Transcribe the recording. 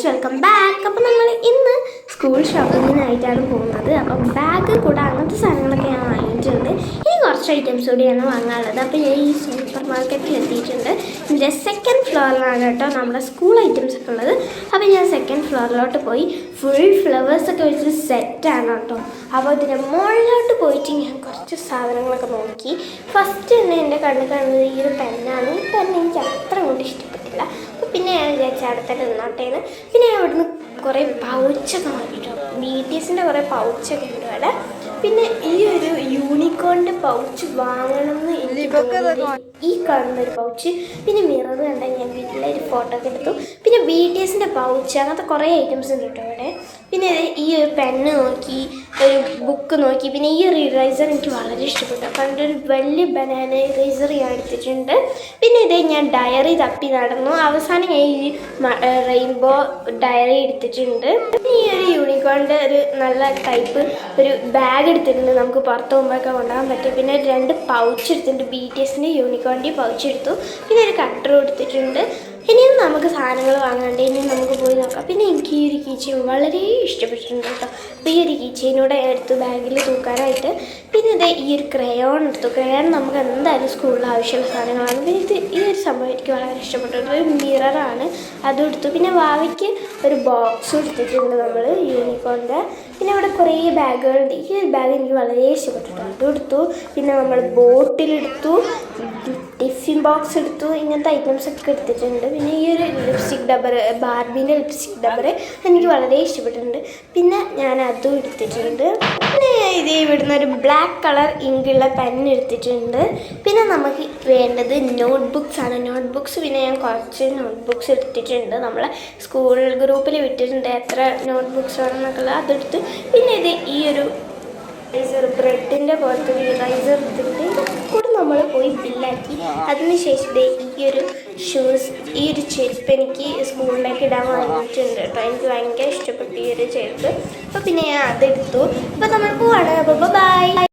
Guys, welcome back. അപ്പോൾ നമ്മൾ ഇന്ന് സ്കൂൾ ഷോപ്പിങ്ങിനായിട്ടാണ് പോകുന്നത്. അപ്പം ബാഗ് കൂടെ അങ്ങനത്തെ സാധനങ്ങളൊക്കെ ഞാൻ വാങ്ങിയിട്ടുണ്ട്. ഇനി കുറച്ച് ഐറ്റംസ് കൂടിയാണ് വാങ്ങാനുള്ളത്. അപ്പോൾ ഞാൻ ഈ സൂപ്പർ മാർക്കറ്റിൽ എത്തിയിട്ടുണ്ട്. ഇതിൻ്റെ സെക്കൻഡ് ഫ്ലോറിലാണ് കേട്ടോ നമ്മുടെ സ്കൂൾ ഐറ്റംസ് ഒക്കെ ഉള്ളത്. അപ്പോൾ ഞാൻ സെക്കൻഡ് ഫ്ലോറിലോട്ട് പോയി ഫുൾ ഫ്ലവേഴ്സൊക്കെ വെച്ച് സെറ്റാണ് കേട്ടോ. അപ്പോൾ ഇതിൻ്റെ മുകളിലോട്ട് പോയിട്ട് ഞാൻ കുറച്ച് സാധനങ്ങളൊക്കെ നോക്കി. ഫസ്റ്റ് തന്നെ എൻ്റെ കണ്ണിൽ കാണുന്നത് ഈ ഒരു പെന്നാണ്. ഈ പെൻ എനിക്ക് അത്ര കൊണ്ട് ഇഷ്ടപ്പെട്ടില്ല. പിന്നെ ഞാൻ വിചാരിച്ച അടുത്ത നിന്നോട്ടേന്ന്. പിന്നെ ഞാൻ ഇവിടുന്ന് കുറേ പൗച്ചൊക്കെ വാങ്ങിട്ടോ. BTSൻ്റെ കുറേ പൗച്ചൊക്കെ ഉണ്ട് അവിടെ. പിന്നെ ഈ ഒരു യൂണിക്കോണിൻ്റെ പൗച്ച് വാങ്ങണമെന്ന് ഈ കാണുന്നൊരു പൗച്ച്. പിന്നെ മിറർ കണ്ട ഞാൻ വീട്ടിലൊരു ഫോട്ടോ ഒക്കെ എടുത്തു. പിന്നെ BTSൻ്റെ പൗച്ച്, അങ്ങനത്തെ കുറേ ഐറ്റംസ് ഉണ്ട് കേട്ടോ ഇവിടെ. പിന്നെ ഈ ഒരു പെണ്ണ് നോക്കി, ഒരു ബുക്ക് നോക്കി. പിന്നെ ഈ ഒരു ഇറേസർ എനിക്ക് വളരെ ഇഷ്ടപ്പെട്ടു. കാരണം ഒരു വലിയ ബനാന ഇറേസർ ഞാൻ എടുത്തിട്ടുണ്ട്. പിന്നെ ഇതേ ഞാൻ ഡയറി തപ്പി നടന്നു. അവസാനം ഞാൻ ഈ റെയിൻബോ ഡയറി എടുത്തിട്ടുണ്ട്. പിന്നെ ഈ ഒരു യൂണിക്കോണിൻ്റെ ഒരു നല്ല ടൈപ്പ് ഒരു ബാഗ് എടുത്തിട്ടുണ്ട്, നമുക്ക് പുറത്ത് പോകുമ്പോഴൊക്കെ കൊണ്ടുപോകാൻ പറ്റും. പിന്നെ 2 പൗച്ച് എടുത്തിട്ടുണ്ട്. BTSൻ്റെ യൂണിക്കോണിൻ്റെ പൗച്ച് എടുത്തു. പിന്നെ ഒരു കട്ടറും എടുത്തിട്ടുണ്ട്. ഇനിയും നമുക്ക് സാധനങ്ങൾ വാങ്ങാണ്ട് ഇനിയും നമുക്ക് പോയി നോക്കാം. പിന്നെ എനിക്ക് ഈ ഒരു കീച്ചെയിൻ വളരെ ഇഷ്ടപ്പെട്ടിട്ടുണ്ട് കേട്ടോ. അപ്പോൾ ഈ ഒരു കീച്ചെയിനൂടെ എടുത്തു ബാഗിൽ തൂക്കാനായിട്ട്. പിന്നെ ഇത് ഈ ഒരു ക്രയോൺ എടുത്തു. ക്രയോൺ നമുക്ക് എന്തായാലും സ്കൂളിൽ ആവശ്യമുള്ള സാധനങ്ങളാണ്. പിന്നെ ഈ ഒരു സംഭവം എനിക്ക് വളരെ ഇഷ്ടപ്പെട്ടു. ഒരു മിററാണ്, അതും എടുത്തു. പിന്നെ ഭാവിക്ക് ഒരു ബോക്സും എടുത്തിട്ടുണ്ട് നമ്മൾ യൂണിക്കോണിൻ്റെ. പിന്നെ അവിടെ കുറേ ബാഗുകളുണ്ട്. ഈ ഒരു ബാഗ് എനിക്ക് വളരെ ഇഷ്ടപ്പെട്ടു, അതും എടുത്തു. പിന്നെ നമ്മൾ ബോട്ടിലെടുത്തു, ടിഫിൻ ബോക്സ് എടുത്തു. ഇങ്ങനത്തെ ഐറ്റംസ് ഒക്കെ എടുത്തിട്ടുണ്ട്. പിന്നെ ഈ ഒരു ലിപ്സ്റ്റിക് ഡബ്ബർ, ബാർബീൻ്റെ ലിപ്സ്റ്റിക് ഡബ്ബർ എനിക്ക് വളരെ ഇഷ്ടപ്പെട്ടിട്ടുണ്ട്. പിന്നെ ഞാൻ അതും എടുത്തിട്ടുണ്ട്. പിന്നെ ഇത് ഇവിടുന്ന് ഒരു ബ്ലാക്ക് കളർ ഇങ്കുള്ള പെൻ എടുത്തിട്ടുണ്ട്. പിന്നെ നമുക്ക് വേണ്ടത് നോട്ട്ബുക്സാണ്. നോട്ട്ബുക്സ് പിന്നെ ഞാൻ കുറച്ച് നോട്ട്ബുക്സ് എടുത്തിട്ടുണ്ട്. നമ്മളെ സ്കൂൾ ഗ്രൂപ്പിൽ വിട്ടിട്ടുണ്ട് എത്ര നോട്ട്ബുക്സ് വേണമെന്നൊക്കെ ഉള്ളത്, അതെടുത്ത്. പിന്നെ ഇത് ഈ ഒരു ഇറൈസർ, ബ്രെഡിൻ്റെ പുറത്ത് ഇറൈസർ എടുത്തിട്ട് കൂടെ നമ്മൾ പോയി ബില്ലാക്കി. അതിനുശേഷം ഈ ഒരു ഷൂസ്, ഈ ഒരു ചെരുപ്പ് എനിക്ക് സ്കൂളിലേക്ക് ഇടാൻ വാങ്ങിയിട്ടുണ്ട് കേട്ടോ. എനിക്ക് ഭയങ്കര ഇഷ്ടപ്പെട്ടു ഈ ഒരു ചെരുപ്പ്. അപ്പോൾ പിന്നെ ഞാൻ അതെടുത്തു. അപ്പോൾ നമ്മൾ പോവാണ്. അപ്പോൾ ബൈ.